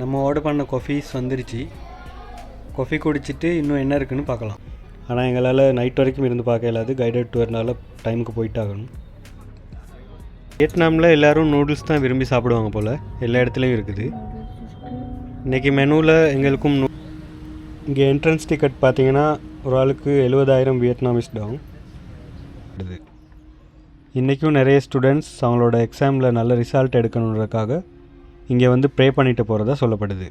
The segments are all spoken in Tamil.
நம்ம ஆர்டர் பண்ண காஃபீஸ் வந்துருச்சு. காஃபி குடிச்சிட்டு இன்னும் என்ன இருக்குதுன்னு பார்க்கலாம். ஆனால் எங்களால் நைட் வரைக்கும் இருந்து பார்க்க இயலாது, கைடட் டூர்னால டைமுக்கு போயிட்டாகணும். வியட்நாமில் எல்லோரும் நூடுல்ஸ் தான் விரும்பி சாப்பிடுவாங்க போல், எல்லா இடத்துலையும் இருக்குது. இன்றைக்கி மெனுவில் எங்களுக்கும் இங்கே என்ட்ரன்ஸ் டிக்கெட் பார்த்தீங்கன்னா ஒரு ஆளுக்கு 70,000 வியட்நாமிஸ் டாங். இன்றைக்கும் நிறைய ஸ்டூடெண்ட்ஸ் அவங்களோட எக்ஸாமில் நல்ல ரிசல்ட் எடுக்கணுன்றதுக்காக இங்கே வந்து ப்ரே பண்ணிட்டு போகிறதா சொல்லப்படுது.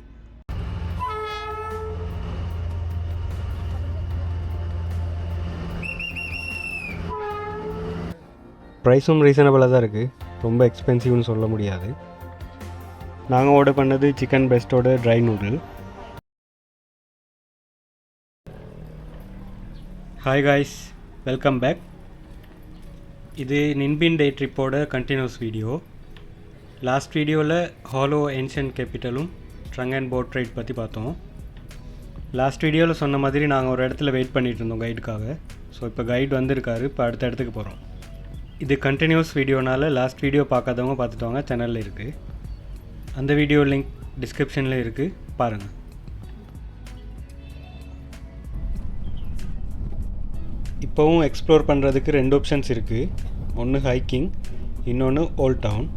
ப்ரைஸும் ரீசனபிளாக தான் இருக்குது, ரொம்ப எக்ஸ்பென்சிவ்னு சொல்ல முடியாது. நாங்கள் ஆர்டர் பண்ணது சிக்கன் பெஸ்ட்டோட dry noodle. Hi guys, welcome back. இது நின்பின் டே ட்ரிப்போட கண்டினியூஸ் வீடியோ. லாஸ்ட் வீடியோவில் ஹாலோ ஏன்ஷியன்ட் கேபிட்டலும் ட்ரங்க் அண்ட் போட் ரைட் பற்றி பார்த்தோம். லாஸ்ட் வீடியோவில் சொன்ன மாதிரி நாங்கள் ஒரு இடத்துல வெயிட் பண்ணிகிட்டு இருந்தோம் கைடுக்காக. ஸோ இப்போ கைடு வந்திருக்காரு, இப்போ அடுத்த இடத்துக்கு போகிறோம். இது கண்டினியூஸ் வீடியோனால் லாஸ்ட் வீடியோ பார்க்காதவங்க பார்த்துட்டு வாங்க, சேனலில் இருக்குது. அந்த வீடியோ லிங்க் டிஸ்கிரிப்ஷனில் இருக்குது, பாருங்கள். இப்போவும் எக்ஸ்ப்ளோர் பண்ணுறதுக்கு 2 ஆப்ஷன்ஸ் இருக்குது. ஒன்று ஹைக்கிங், இன்னொன்று ஓல்ட் டவுன்.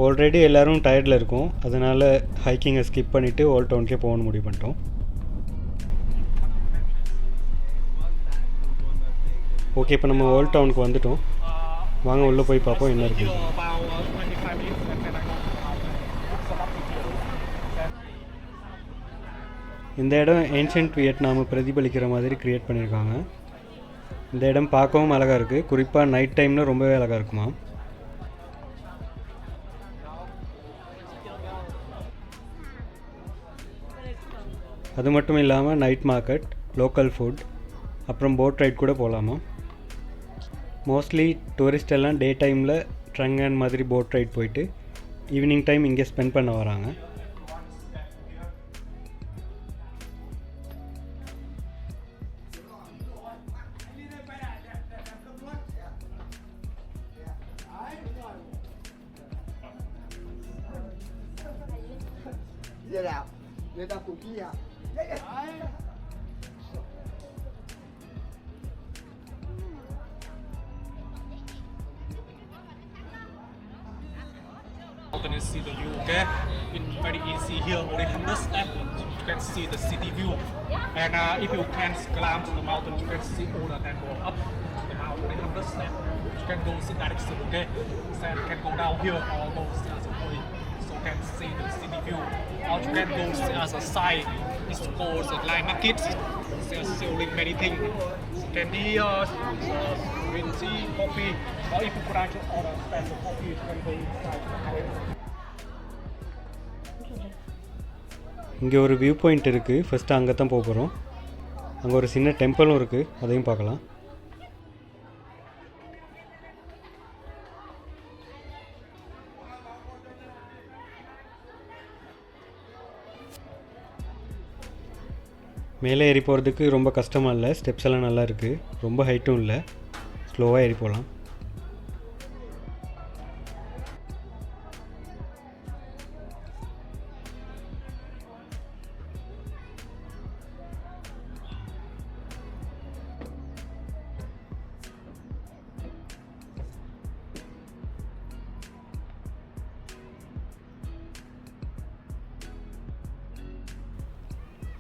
ஆல்ரெடி எல்லோரும் டயர்டில் இருக்கும், அதனால் ஹைக்கிங்கை ஸ்கிப் பண்ணிவிட்டு ஓல்ட் டவுனுக்கே போகணும்னு முடிவு பண்ணிட்டோம். ஓகே, இப்போ நம்ம ஓல்ட் டவுனுக்கு வந்துட்டோம். வாங்க உள்ளே போய் பார்ப்போம் என்ன இருக்குது. இந்த இடம் ஏன்ஷியன்ட் வியட்நாமை பிரதிபலிக்கிற மாதிரி க்ரியேட் பண்ணியிருக்காங்க. இந்த இடம் பார்க்கவும் அழகாக இருக்குது, குறிப்பாக நைட் டைமில் ரொம்பவே அழகாக இருக்குமா. அது மட்டும் இல்லாமல் நைட் மார்க்கெட், லோக்கல் ஃபுட், அப்புறம் போட் ரைட் கூட போகலாமா. மோஸ்ட்லி டூரிஸ்ட் எல்லாம் டே டைமில் ட்ரங்க் அண்ட் மாதிரி போட் ரைட் போயிட்டு ஈவினிங் டைம் இங்கே ஸ்பெண்ட் பண்ண வராங்க. Mountain and see the view. Okay, it's very easy here. Only 100 steps you can see the city view. And if you can climb to the mountain, you can see all the then go up to the mountain. Only 100 steps. You can go see direction. Okay, so you can go down here or go see as a way. So you can see the city view. Or you can go see as a side. It's called the night market. They're selling many things. Candy, green tea, coffee. Or if you would like to order special coffee, you can go inside. இங்கே ஒரு வியூ பாயிண்ட் இருக்குது, ஃபஸ்ட்டு அங்கே தான் போக போகிறோம். அங்கே ஒரு சின்ன டெம்பிளும் இருக்குது, அதையும் பார்க்கலாம். மேலே ஏறி போகிறதுக்கு ரொம்ப கஷ்டமாக இல்லை, ஸ்டெப்ஸ் எல்லாம் நல்லா இருக்குது, ரொம்ப ஹைட்டும் இல்லை, ஸ்லோவாக ஏறி போகலாம்.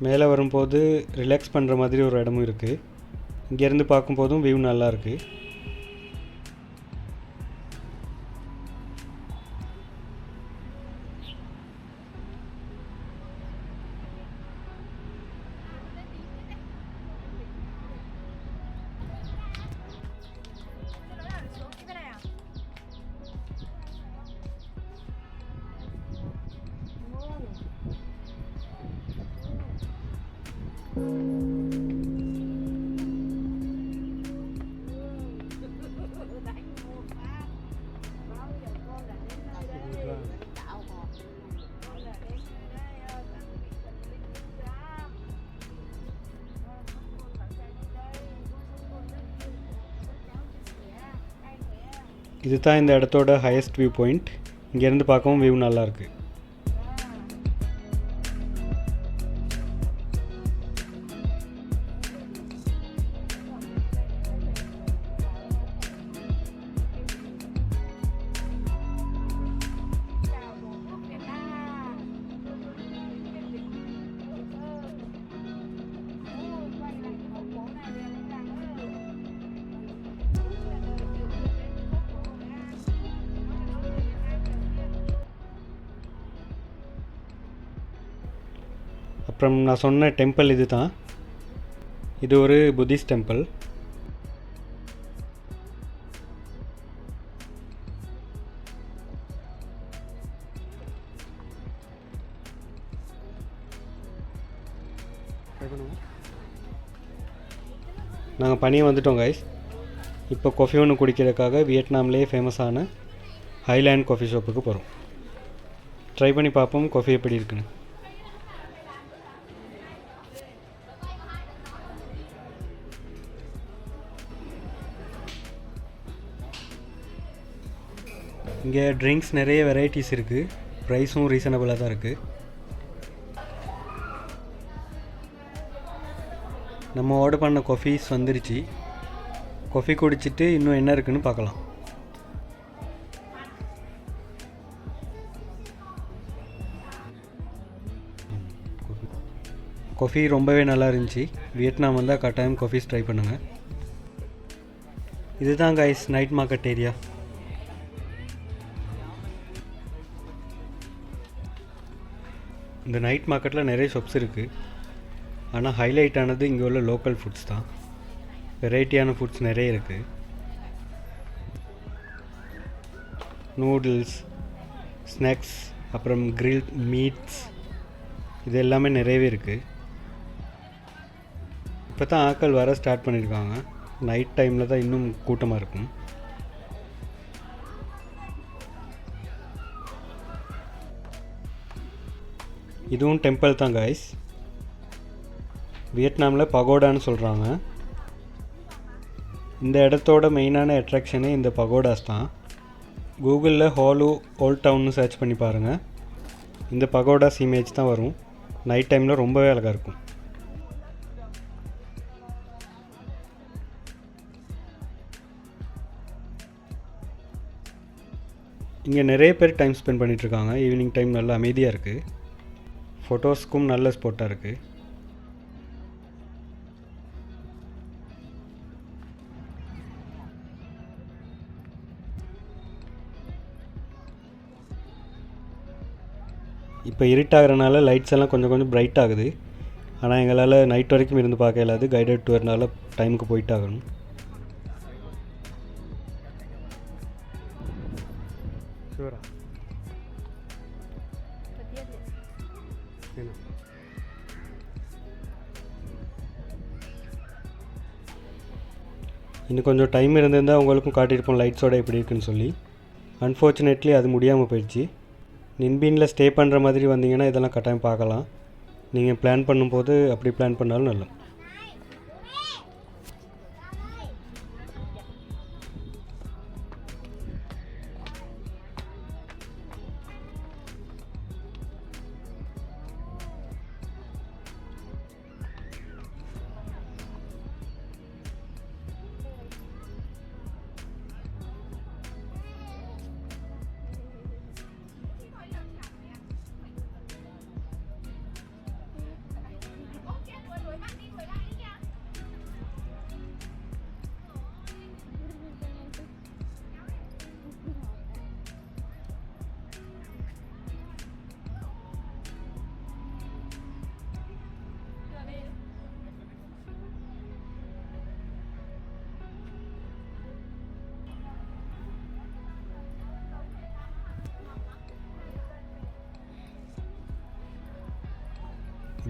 மேலே வரும்போது ரிலாக்ஸ் பண்ணுற மாதிரி ஒரு இடமும் இருக்குது. இங்கேருந்து பார்க்கும்போதும் வியூ நல்லா இருக்குது. இது தான் இந்த இடத்தோட ஹையஸ்ட் வியூ பாயிண்ட். இங்கேருந்து பார்க்கவும் வியூ நல்லாயிருக்கு. அப்புறம் நான் சொன்ன டெம்பிள் இது தான். இது ஒரு புத்திஸ்ட் டெம்பிள். நாங்கள் பனியை வந்துட்டோம் கைஸ். இப்போ காஃபி ஒன்று குடிக்கிறதுக்காக வியட்நாம்லேயே ஃபேமஸான ஹைலேண்ட் காஃபி ஷாப்புக்கு போகிறோம். ட்ரை பண்ணி பார்ப்போம் காஃபி எப்படி இருக்குன்னு. இங்கே ட்ரிங்க்ஸ் நிறைய வெரைட்டிஸ் இருக்குது. ப்ரைஸும் ரீசனபிளாக தான் இருக்குது. நம்ம ஆர்டர் பண்ண காஃபீஸ் வந்துருச்சு. காஃபி குடிச்சிட்டு இன்னும் என்ன இருக்குன்னு பார்க்கலாம். காஃபி ரொம்பவே நல்லா இருந்துச்சு. வியட்நாம் வந்தால் கட்டாயம் காஃபீஸ் ட்ரை பண்ணுங்கள். இதுதான் கைஸ் நைட் மார்க்கெட் ஏரியா. இந்த நைட் மார்க்கெட்டில் நிறைய ஷாப்ஸ் இருக்குது. ஆனால் ஹைலைட் ஆனது இங்கே உள்ள லோக்கல் ஃபுட்ஸ் தான். வெரைட்டியான ஃபுட்ஸ் நிறைய இருக்குது. நூடுல்ஸ், ஸ்நாக்ஸ், அப்புறம் கிரில் மீட்ஸ், இது எல்லாமே நிறையவே இருக்குது. இப்போ தான் ஆட்கள் வர ஸ்டார்ட் பண்ணியிருக்காங்க. நைட் டைமில் தான் இன்னும் கூட்டமாக இருக்கும். இதுவும் டெம்பிள் தான் கைஸ். வியட்நாமில் பகோடான்னு சொல்கிறாங்க. இந்த இடத்தோட மெயினான அட்ராக்ஷனே இந்த பகோடாஸ் தான். கூகுளில் ஹாலோ ஓல்ட் டவுன்னு சர்ச் பண்ணி பாருங்கள். இந்த பகோடாஸ் இமேஜ் தான் வரும். நைட் டைமில் ரொம்பவே அழகாக இருக்கும். இங்கே நிறைய பேர் டைம் ஸ்பெண்ட் பண்ணிகிட்ருக்காங்க. ஈவினிங் டைம் நல்லா அமைதியாக இருக்குது. ஃபோட்டோஸ்க்கும் நல்ல ஸ்பாட்டாக இருக்குது. இப்போ இருட்டாகிறனால லைட்ஸ் எல்லாம் கொஞ்சம் கொஞ்சம் பிரைட் ஆகுது. ஆனால் எங்களால் நைட் வரைக்கும் இருந்து பார்க்க இல்லாது. கைடட் டூர்னால டைமுக்கு போயிட்டாகணும். இன்னும் கொஞ்சம் டைம் இருந்திருந்தால் உங்களுக்கும் காட்டியிருப்போம் லைட்ஸோட எப்படி இருக்குன்னு சொல்லி. அன்ஃபார்ச்சுனேட்லி அது முடியாமல் போயிடுச்சு. நின்பீனில் ஸ்டே பண்ணுற மாதிரி வந்தீங்கன்னா இதெல்லாம் கட்டாயம் பார்க்கலாம். நீங்கள் பிளான் பண்ணும்போது அப்படி பிளான் பண்ணாலும் நல்லா.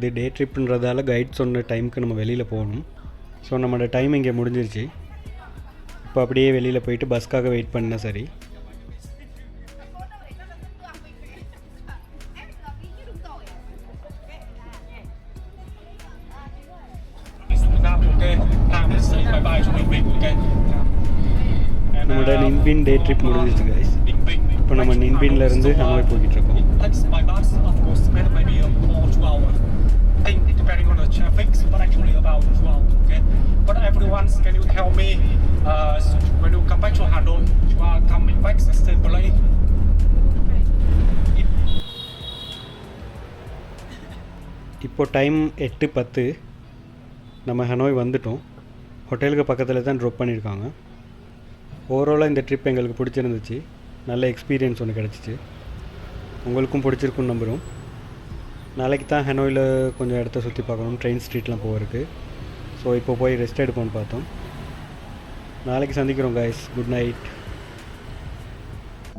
இது டே ட்ரிப்புன்றதால கைட் சொன்ன டைமுக்கு நம்ம வெளியில் போகணும். ஸோ நம்மளோட டைம் இங்கே முடிஞ்சிருச்சு. இப்போ அப்படியே வெளியில் போயிட்டு பஸ்க்காக வெயிட் பண்ணால் சரி. நம்மளோட நின்பீன் டே ட்ரிப் முடிஞ்சிருச்சு கைஸ். இப்போ நம்ம நின்பீன்லேருந்து ஹனோய் போய்கிட்டு இருக்கோம். Depending on the traffic, but actually about 12. Okay, but everyone, can you tell me when you come back to Hanoi, you are coming back sustainably? இப்போ டைம் 8:10. நம்ம ஹனோய் வந்துட்டோம். ஹோட்டலுக்கு பக்கத்தில் தான் ட்ராப் பண்ணியிருக்காங்க. ஓவராலாக இந்த ட்ரிப் எங்களுக்கு பிடிச்சிருந்துச்சு. நல்ல எக்ஸ்பீரியன்ஸ் ஒன்று கிடச்சிச்சு. உங்களுக்கும் பிடிச்சிருக்குன்னு நம்புகிறோம். நாளைக்கு தான் ஹனோயில் கொஞ்சம் இடத்த சுற்றி பார்க்கணும், ட்ரெயின் ஸ்ட்ரீட்லாம் போகிறதுக்கு. ஸோ இப்போ போய் ரெஸ்ட் எடுப்போம்னு பார்த்தோம். நாளைக்கு சந்திக்கிறோம் guys. Good night.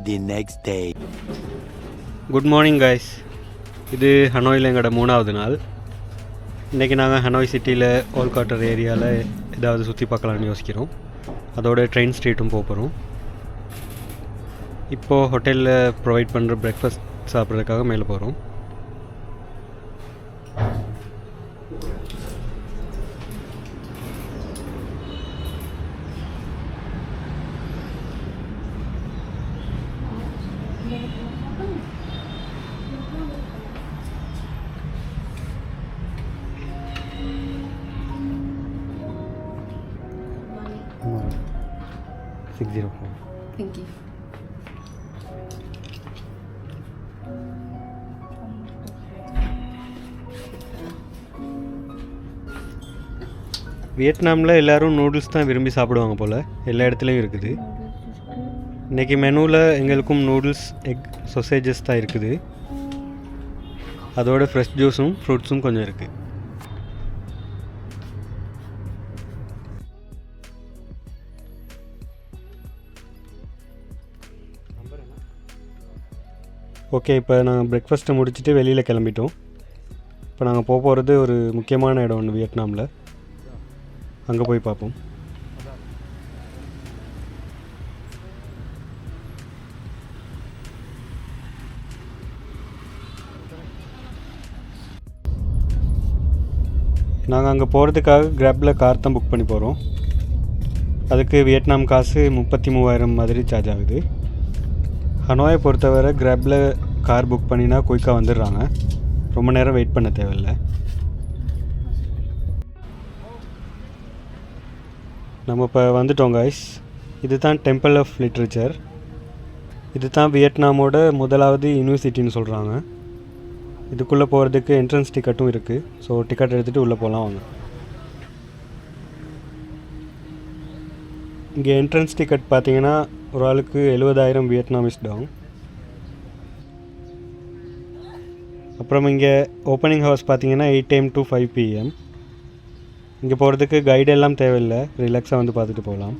The next day. Good morning guys. இது ஹனோயில் எங்களோட 3வது நாள். இன்றைக்கி நாங்கள் ஹனோய் சிட்டியில் ஓல்காட்டர் ஏரியாவில் ஏதாவது சுற்றி பார்க்கலான்னு யோசிக்கிறோம். அதோட ட்ரெயின் ஸ்ட்ரீட்டும் போகிறோம். இப்போது ஹோட்டலில் ப்ரொவைட் பண்ணுற பிரேக்ஃபாஸ்ட் சாப்பிட்றதுக்காக மேலே போகிறோம். Thank you. வியட்நாமில் எல்லோரும் நூடுல்ஸ் தான் விரும்பி சாப்பிடுவாங்க போல், எல்லா இடத்துலையும் இருக்குது. இன்றைக்கி மெனுவில் எங்களுக்கும் நூடுல்ஸ், எக், சொசேஜஸ் தான் இருக்குது. அதோட ஃப்ரெஷ் ஜூஸும் ஃப்ரூட்ஸும் கொஞ்சம் இருக்குது. ஓகே, இப்போ நாங்கள் பிரேக்ஃபாஸ்ட்டை முடிச்சுட்டு வெளியில் கிளம்பிட்டோம். இப்போ நாங்கள் போகிறது ஒரு முக்கியமான இடம் ஒன்று வியட்நாமில். அங்கே போய் பார்ப்போம். நாங்கள் அங்கே போகிறதுக்காக கிராப்பில் கார் தான் புக் பண்ணி போகிறோம். அதுக்கு வியட்நாம் காசு 33,000 மாதிரி சார்ஜ் ஆகுது. ஹனோயை பொறுத்தவரை கிராப்பில் கார் புக் பண்ணினா குயிக்காக வந்துடுறாங்க, ரொம்ப நேரம் வெயிட் பண்ண தேவையில்லை. நம்ம இப்போ வந்துட்டோம் கைஸ். இது தான் டெம்பிள் ஆஃப் லிட்ரேச்சர். இது தான் வியட்நாமோட முதலாவது யூனிவர்சிட்டின்னு சொல்கிறாங்க. இதுக்குள்ளே போகிறதுக்கு என்ட்ரன்ஸ் டிக்கெட்டும் இருக்குது. ஸோ டிக்கெட் எடுத்துகிட்டு உள்ளே போகலாம் வாங்க. இங்கே என்ட்ரன்ஸ் டிக்கெட் பார்த்தீங்கன்னா ஒரு ஆளுக்கு 70,000 வியட்நாமிஸ் டாங். அப்புறம் இங்கே ஓப்பனிங் ஹவர்ஸ் பார்த்தீங்கன்னா 8 AM to 5 PM. இங்கே போகிறதுக்கு கைடு எல்லாம் தேவையில்லை, ரிலாக்ஸாக வந்து பார்த்துட்டு போகலாம்.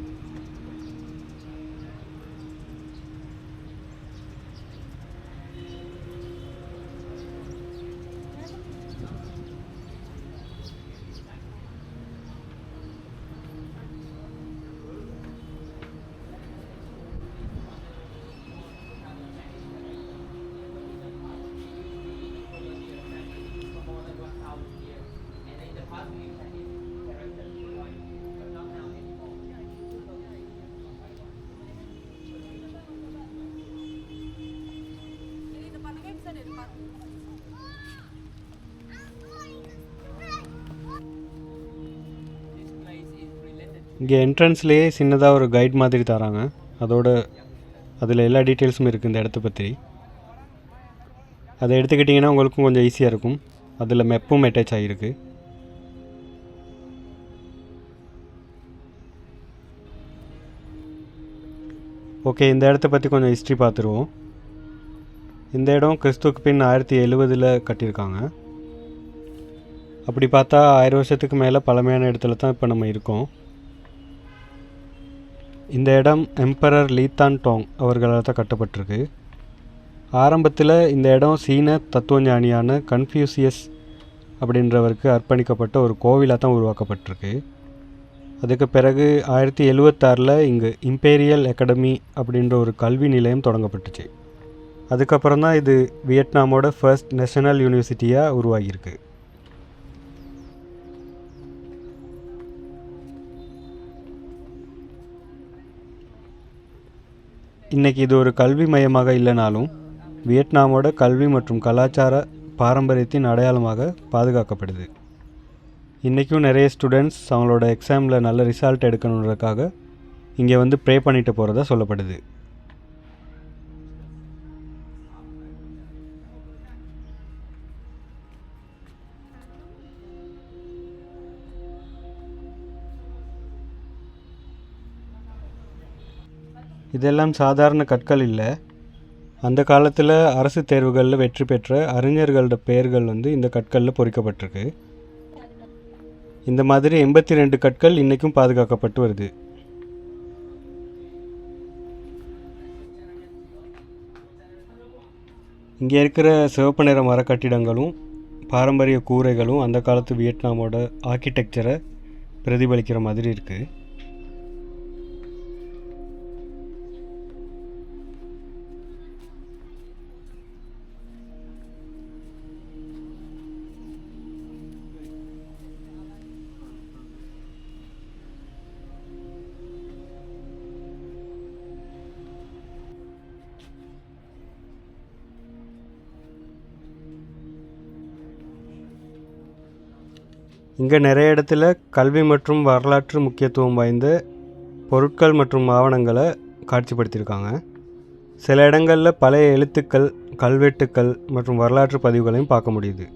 இங்கே என்ட்ரன்ஸ்லேயே சின்னதாக ஒரு கைட் மாதிரி தராங்க. அதில் எல்லா டீட்டெயில்ஸும் இருக்குது இந்த இடத்த பற்றி. அதை எடுத்துக்கிட்டிங்கன்னா உங்களுக்கும் கொஞ்சம் ஈஸியாக இருக்கும். அதில் மெப்பும் அட்டாச் ஆகிருக்கு. ஓகே, இந்த இடத்த பற்றி கொஞ்சம் ஹிஸ்ட்ரி பார்த்துருவோம். இந்த இடம் கிறிஸ்துவுக்கு பின் 1070 கட்டியிருக்காங்க. அப்படி பார்த்தா 1000 வருஷத்துக்கு மேலே பழமையான இடத்துல தான் இப்போ நம்ம இருக்கோம். இந்த இடம் எம்பரர் லீத்தான் டாங் அவர்களால் தான் கட்டப்பட்டிருக்கு. ஆரம்பத்தில் இந்த இடம் சீன தத்துவஞானியான கன்ஃபியூசியஸ் அப்படின்றவருக்கு அர்ப்பணிக்கப்பட்ட ஒரு கோவிலாக தான் உருவாக்கப்பட்டிருக்கு. அதுக்கு பிறகு 1076 இங்கு இம்பீரியல் அகாடமி அப்படின்ற ஒரு கல்வி நிலையம் தொடங்கப்பட்டுச்சு. அதுக்கப்புறம் தான் இது வியட்நாமோட ஃபர்ஸ்ட் நேஷனல் யூனிவர்சிட்டியாக உருவாகியிருக்கு. இன்றைக்கி இது ஒரு கல்வி மையமாக இல்லைனாலும் வியட்நாமோட கல்வி மற்றும் கலாச்சார பாரம்பரியத்தின் அடையாளமாக பாதுகாக்கப்படுது. இன்றைக்கும் நிறைய ஸ்டூடெண்ட்ஸ் அவங்களோட எக்ஸாமில் நல்ல ரிசல்ட் எடுக்கணுன்றதுக்காக இங்கே வந்து ப்ரே பண்ணிட்டு போகிறதா சொல்லப்படுது. இதெல்லாம் சாதாரண கற்கள் இல்லை, அந்த காலத்தில் அரசு தேர்வுகளில் வெற்றி பெற்ற அறிஞர்களோட பெயர்கள் வந்து இந்த கற்களில் பொறிக்கப்பட்டிருக்கு. இந்த மாதிரி 82 கற்கள் இன்றைக்கும் பாதுகாக்கப்பட்டு வருது. இங்கே இருக்கிற சிவப்பு நிற மர கட்டிடங்களும் பாரம்பரிய கூரைகளும் அந்த காலத்து வியட்நாமோட ஆர்கிடெக்சரை பிரதிபலிக்கிற மாதிரி இருக்குது. இங்கே நிறைய இடத்துல கல்வி மற்றும் வரலாற்று முக்கியத்துவம் வாய்ந்த பொருட்கள் மற்றும் ஆவணங்களை காட்சிப்படுத்தியிருக்காங்க. சில இடங்களில் பழைய எழுத்துக்கள், கல்வெட்டுக்கள் மற்றும் வரலாற்று பதிவுகளையும் பார்க்க முடியுது.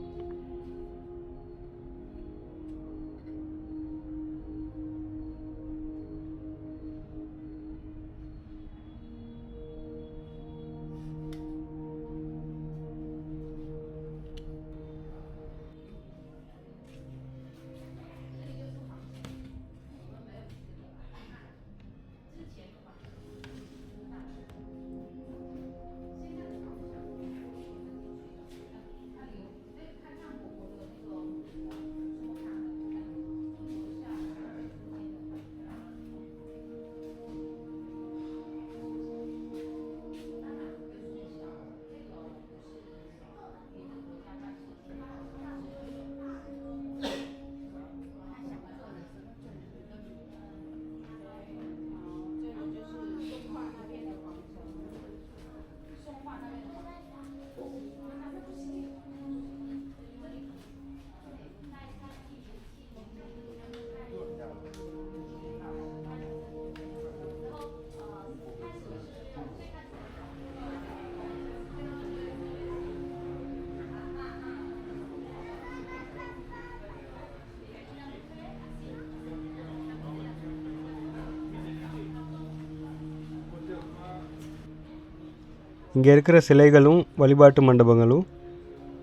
இங்கே இருக்கிற சிலைகளும் வழிபாட்டு மண்டபங்களும்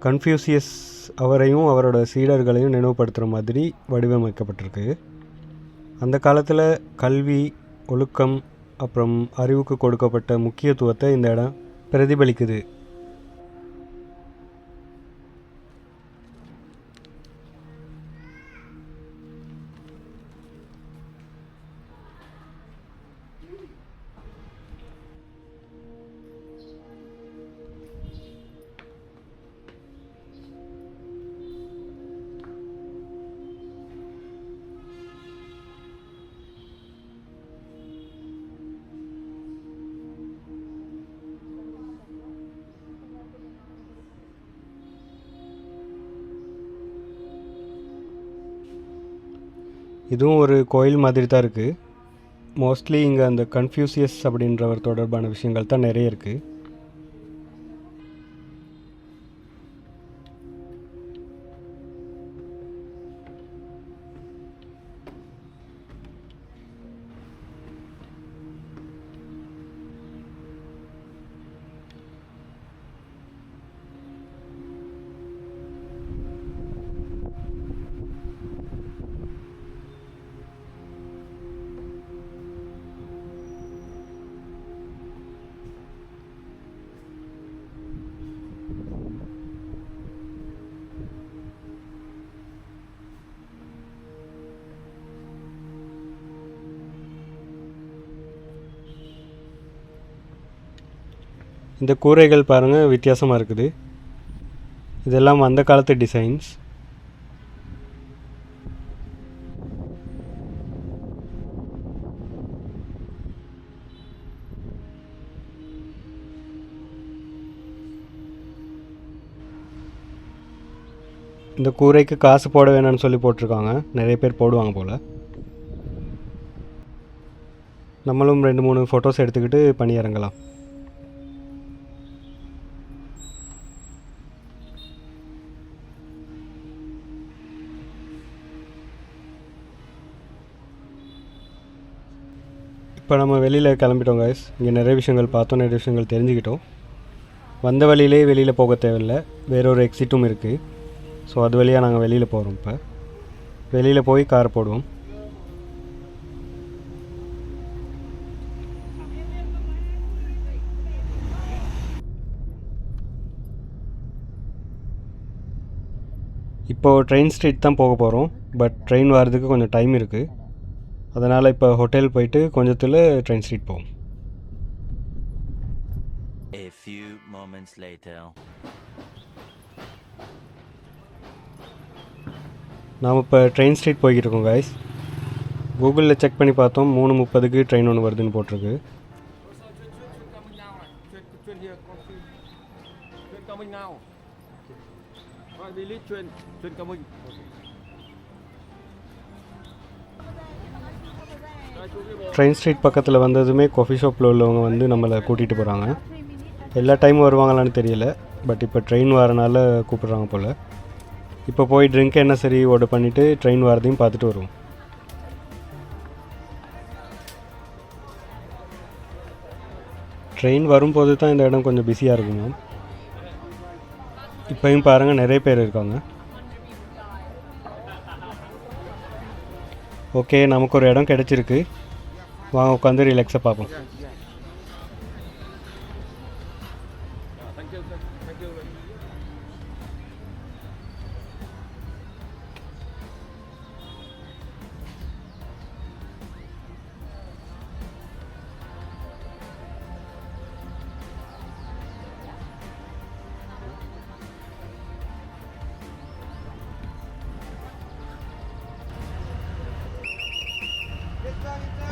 கன்ஃபியூசியஸ் அவரையும் அவரோட சீடர்களையும் நினைவுபடுத்துகிற மாதிரி வடிவமைக்கப்பட்டிருக்கு. அந்த காலத்தில் கல்வி, ஒழுக்கம் அப்புறம் அறிவுக்கு கொடுக்கப்பட்ட முக்கியத்துவத்தை இந்த இடம் பிரதிபலிக்குது. இதுவும் ஒரு கோயில் மாதிரி தான் இருக்குது. மோஸ்ட்லி இங்கே அந்த கன்ஃபியூசியஸ் அப்படின்றவர் தொடர்பான விஷயங்கள் தான் நிறைய இருக்குது. இந்த கூரைகள் பாருங்கள் வித்தியாசமாக இருக்குது. இதெல்லாம் அந்த காலத்து டிசைன்ஸ். இந்த கூரைக்கு காசு போட வேணாம்னு சொல்லி போட்டிருக்காங்க. நிறைய பேர் போடுவாங்க போல். நம்மளும் 2-3 ஃபோட்டோஸ் எடுத்துக்கிட்டு பண்ணி இறங்கலாம். இப்போ நம்ம வெளியில் கிளம்பிட்டோம் கைஸ். இங்கே நிறைய விஷயங்கள் பார்த்தோம், நிறைய விஷயங்கள் தெரிஞ்சுக்கிட்டோம். வந்த வழியிலே வெளியில் போக தேவையில்லை, வேறொரு எக்ஸிட்டும் இருக்குது. ஸோ அது வழியாக நாங்கள் வெளியில் போகிறோம். இப்போ வெளியில் போய் கார் போடுவோம். இப்போது ட்ரெயின் ஸ்ட்ரீட் தான் போக போகிறோம். பட் ட்ரெயின் வர்றதுக்கு கொஞ்சம் டைம் இருக்குது. அதனால் இப்போ ஹோட்டல் போயிட்டு கொஞ்சத்தில் ட்ரெயின் ஸ்ட்ரீட் போவோம். A few moments later. நாம் இப்போ ட்ரெயின் ஸ்ட்ரீட் போய்கிட்டு இருக்கோம் guys. கூகுளில் செக் பண்ணி பார்த்தோம், 3:30க்கு ட்ரெயின் ஒன்று வருதுன்னு போட்டிருக்கு. ட்ரெயின் ஸ்ட்ரீட் பக்கத்தில் வந்ததுமே காஃபி ஷாப்பில் உள்ளவங்க வந்து நம்மளை கூட்டிகிட்டு போகிறாங்க. எல்லா டைமும் வருவாங்களான்னு தெரியல, பட் இப்போ ட்ரெயின் வரனால கூப்பிட்றாங்க போல். இப்போ போய் ட்ரிங்க் என்ன சரி ஆர்டர் பண்ணிவிட்டு ட்ரெயின் வரதையும் பார்த்துட்டு வருவோம். ட்ரெயின் வரும்போது தான் இந்த இடம் கொஞ்சம் பிஸியாக இருக்குங்க. இப்போயும் பாருங்கள், நிறைய பேர் இருக்காங்க. ஓகே, நமக்கு ஒரு இடம் கிடச்சிருக்கு. வாங்க உட்காந்து ரிலாக்ஸாக பார்ப்போம்.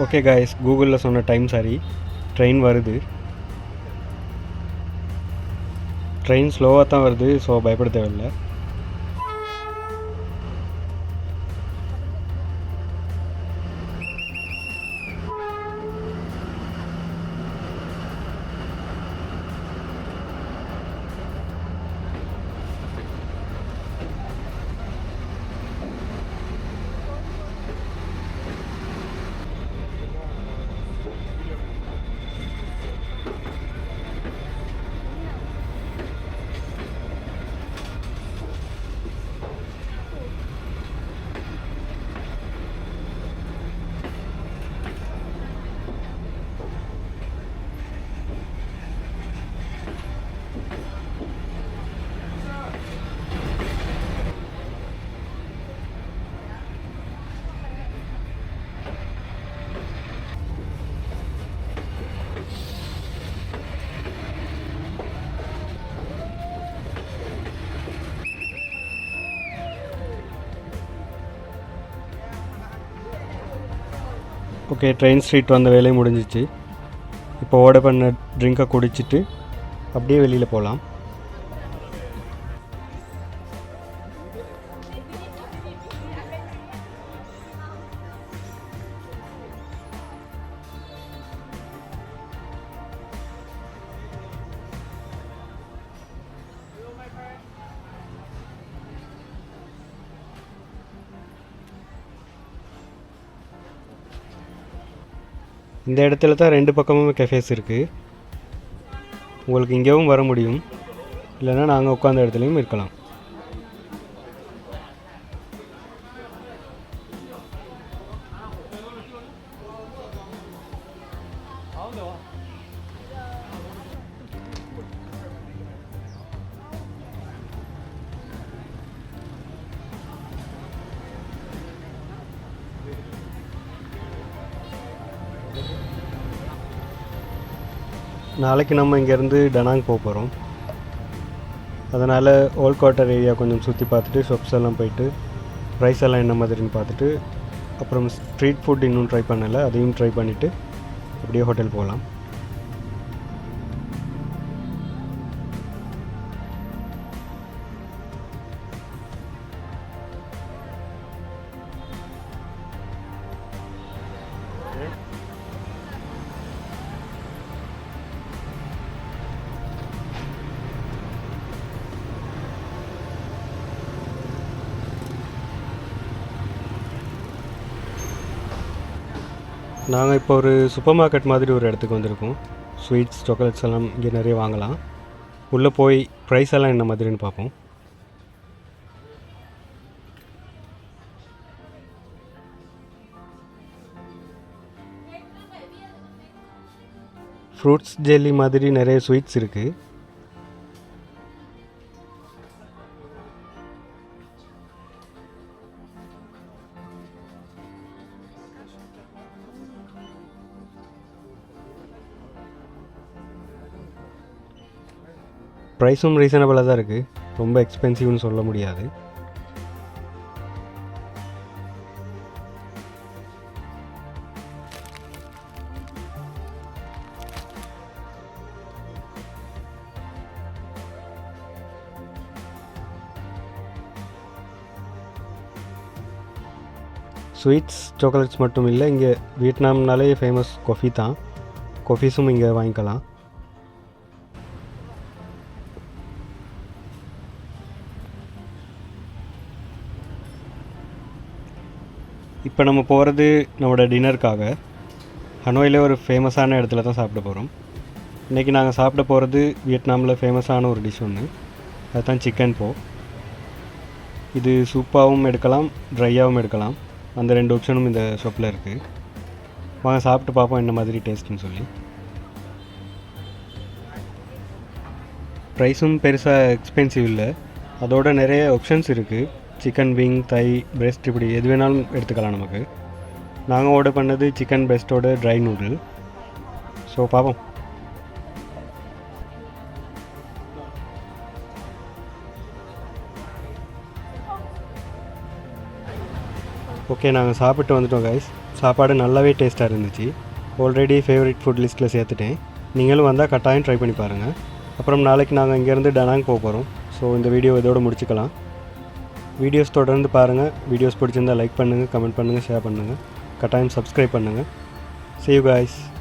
ஓகே காய்ஸ், கூகுளில் சொன்ன டைம் சரி, ட்ரெயின் வருது. ட்ரெயின் ஸ்லோவாக தான் வருது, ஸோ பயப்பட தேவையில்லை. ஓகே, ட்ரெயின் ஸ்ட்ரீட் வந்த வேலையும் முடிஞ்சிச்சு. இப்போ ஆர்டர் பண்ண ட்ரிங்கை குடிச்சிட்டு அப்படியே வெளியில் போகலாம். இந்த இடத்துல தான் 2 பக்கமும் கெஃபேஸ் இருக்குது. உங்களுக்கு இங்கேயும் வர முடியும், இல்லைன்னா நாங்கள் உட்காந்த இடத்துலையும் இருக்கலாம். நாளைக்கு நம்ம இங்கேருந்து டனாங் போக போகிறோம். அதனால் ஓல்ட் குவார்ட்டர் ஏரியா கொஞ்சம் சுற்றி பார்த்துட்டு ஷாப்ஸ் எல்லாம் போயிட்டு ப்ரைஸ் எல்லாம் என்ன மாதிரின்னு பார்த்துட்டு, அப்புறம் ஸ்ட்ரீட் ஃபுட் இன்னும் ட்ரை பண்ணலை, அதையும் ட்ரை பண்ணிவிட்டு அப்படியே ஹோட்டல் போகலாம். நாங்கள் இப்போ ஒரு சூப்பர் மார்க்கெட் மாதிரி ஒரு இடத்துக்கு வந்திருக்கோம். ஸ்வீட்ஸ், சாக்லேட்ஸ் எல்லாம் இங்கே நிறைய வாங்கலாம். உள்ளே போய் ப்ரைஸ் எல்லாம் என்ன மாதிரின்னு பார்ப்போம். ஃப்ரூட்ஸ் ஜெல்லி மாதிரி நிறைய ஸ்வீட்ஸ் இருக்குது. ப்ரைஸும் ரீசனபிளாக தான் இருக்குது, ரொம்ப எக்ஸ்பென்சிவ்னு சொல்ல முடியாது. ஸ்வீட்ஸ் சாக்லேட்ஸ் மட்டும் இல்லை, இங்கே வியட்நாம்னாலே ஃபேமஸ் காஃபி தான். காஃபீஸும் இங்கே வாங்கிக்கலாம். இப்போ நம்ம போகிறது நம்மளோட டின்னருக்காக. ஹனோயில் ஒரு ஃபேமஸான இடத்துல தான் சாப்பிட போகிறோம். இன்றைக்கி நாங்கள் சாப்பிட போகிறது வியட்நாமில் ஃபேமஸான ஒரு டிஷ் ஒன்று, அதுதான் சிக்கன் போ. இது சூப்பாகவும் எடுக்கலாம், ட்ரையாகவும் எடுக்கலாம். அந்த 2 ஆப்ஷனும் இந்த ஷாப்பில் இருக்குது. வாங்க சாப்பிட்டு பார்ப்போம் என்ன மாதிரி டேஸ்ட்டுன்னு சொல்லி. ப்ரைஸும் பெருசாக எக்ஸ்பென்சிவ் இல்லை, அதோட நிறைய ஆப்ஷன்ஸ் இருக்குது. சிக்கன் விங், தை, பிரெஸ்ட், இப்படி எது வேணாலும் எடுத்துக்கலாம் நமக்கு. நாங்கள் ஆர்டர் பண்ணது சிக்கன் பிரெஸ்ட்டோட ட்ரை நூடுல். ஸோ பார்ப்போம். ஓகே, நாங்கள் சாப்பிட்டு வந்துட்டோம் கைஸ். சாப்பாடு நல்லாவே டேஸ்ட்டாக இருந்துச்சு. ஆல்ரெடி ஃபேவரட் ஃபுட் லிஸ்ட்டில் சேர்த்துட்டேன். நீங்களும் வந்தால் கட்டாயம் ட்ரை பண்ணி பாருங்கள். அப்புறம் நாளைக்கு நாங்கள் இங்கேருந்து டனாங் போக போகிறோம். ஸோ இந்த வீடியோ இதோடு முடிச்சுக்கலாம். வீடியோஸ் தொடர்ந்து பாருங்கள். வீடியோஸ் பிடிச்சிருந்தால் லைக் பண்ணுங்கள், கமெண்ட் பண்ணுங்கள், ஷேர் பண்ணுங்கள். கட்டாயம் சப்ஸ்கிரைப் பண்ணுங்கள். See you guys.